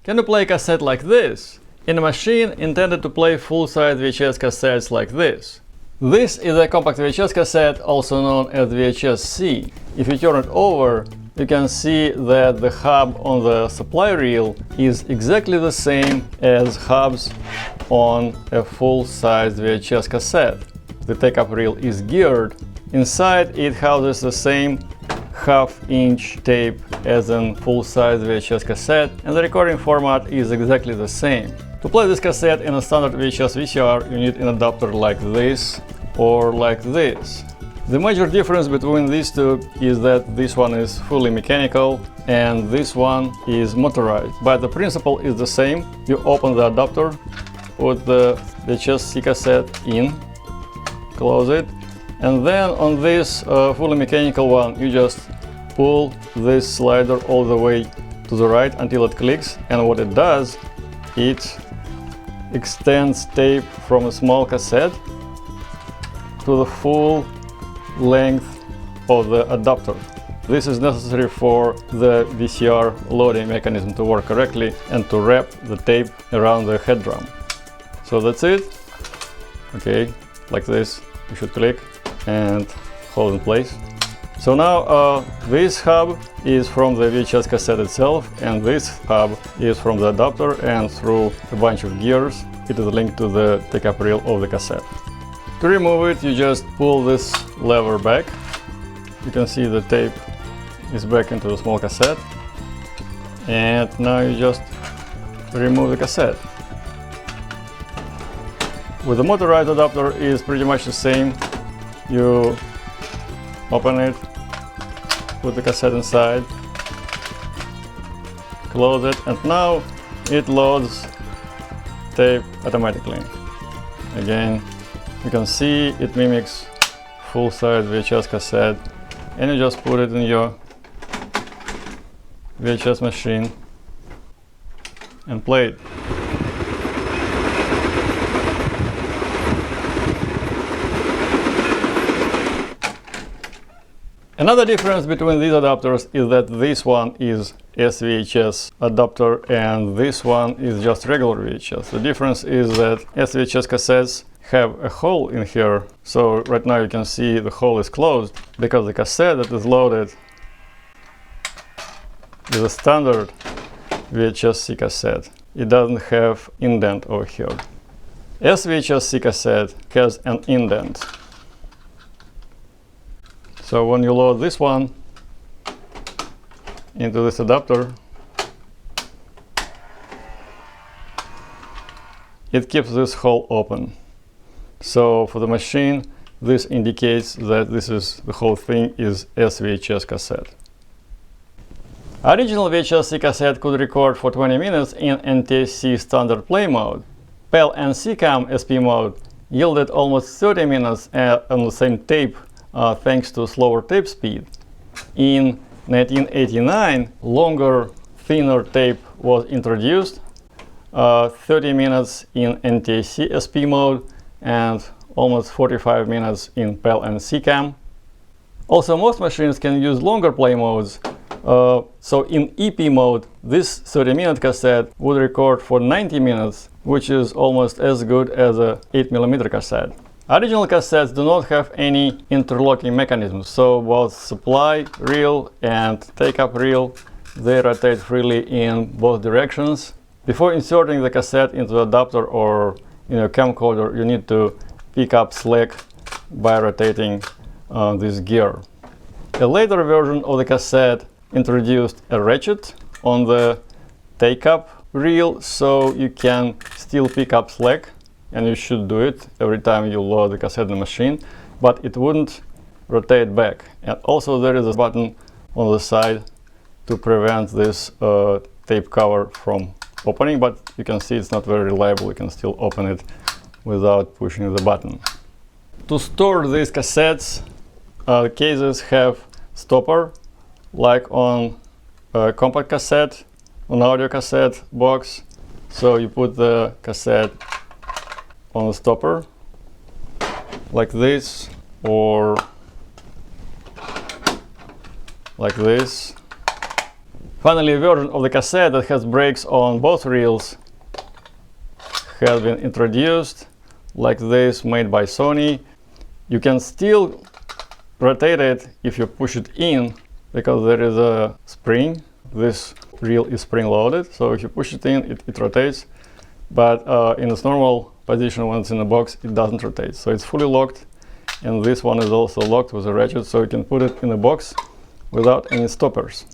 Can you play a cassette like this? In a machine intended to play full-size VHS cassettes like this. This is a compact VHS cassette, also known as VHS-C. If you turn it over, you can see that the hub on the supply reel is exactly the same as hubs on a full-size VHS cassette. The take-up reel is geared. Inside it houses the same half-inch tape as in full-size VHS cassette, and the recording format is exactly the same. To play this cassette in a standard VHS VCR, you need an adapter like this or like this. The major difference between these two is that this one is fully mechanical and this one is motorized, but the principle is the same. You open the adapter, put the VHS-C cassette in, close it, and then on this fully mechanical one you just pull this slider all the way to the right until it clicks, and what it does, it extends tape from a small cassette to the full length of the adapter. This is necessary for the VCR loading mechanism to work correctly and to wrap the tape around the head drum. So that's it. Okay, like this. You should click and hold in place. So now this hub is from the VHS cassette itself, and this hub is from the adapter, and through a bunch of gears it is linked to the take-up reel of the cassette. To remove it, you just pull this lever back. You can see the tape is back into the small cassette, and now you just remove the cassette. With the motorized adapter is pretty much the same. You open it, put the cassette inside, close it, and now it loads tape automatically. Again, you can see it mimics full-size VHS cassette, and you just put it in your VHS machine and play it. Another difference between these adapters is that this one is SVHS adapter and this one is just regular VHS. The difference is that SVHS cassettes have a hole in here, so right now you can see the hole is closed because the cassette that is loaded is a standard VHS-C cassette. It doesn't have indent over here. SVHS-C cassette has an indent. So when you load this one into this adapter, it keeps this hole open. So for the machine, this indicates that the whole thing is SVHS cassette. Original VHS-C cassette could record for 20 minutes in NTSC standard play mode. PAL and SECAM SP mode yielded almost 30 minutes on the same tape thanks to slower tape speed. In 1989, longer, thinner tape was introduced, 30 minutes in NTSC SP mode and almost 45 minutes in PAL and SECAM. Also, most machines can use longer play modes. So in EP mode, this 30-minute cassette would record for 90 minutes, which is almost as good as a 8mm cassette. Original cassettes do not have any interlocking mechanisms, so both supply reel and take-up reel, they rotate freely in both directions. Before inserting the cassette into the adapter or in a camcorder, you need to pick up slack by rotating this gear. A later version of the cassette introduced a ratchet on the take-up reel, so you can still pick up slack, and you should do it every time you load the cassette in the machine, but it wouldn't rotate back. And also there is a button on the side to prevent this tape cover from opening, but you can see it's not very reliable. You can still open it without pushing the button. To store these cassettes, the cases have stopper, like on a compact cassette, on audio cassette box. So you put the cassette on the stopper, like this, or like this. Finally, a version of the cassette that has brakes on both reels has been introduced, like this, made by Sony. You can still rotate it if you push it in, because there is a spring. This reel is spring loaded, so if you push it in, it rotates. But in its normal position, when it's in the box, it doesn't rotate. So it's fully locked, and this one is also locked with a ratchet, so you can put it in the box without any stoppers.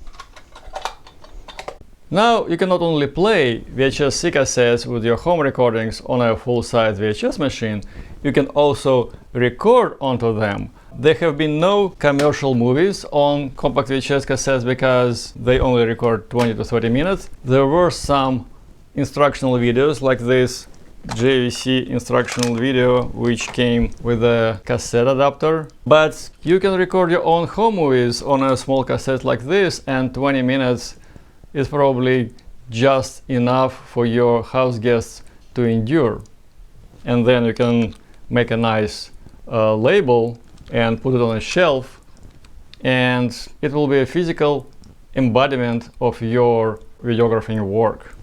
Now you can not only play VHS-C cassettes with your home recordings on a full-size VHS machine, you can also record onto them. There have been no commercial movies on compact VHS cassettes because they only record 20 to 30 minutes. There were some instructional videos like this JVC instructional video, which came with a cassette adapter. But you can record your own home movies on a small cassette like this, and 20 minutes is probably just enough for your house guests to endure. And then you can make a nice label and put it on a shelf, and it will be a physical embodiment of your videographing work.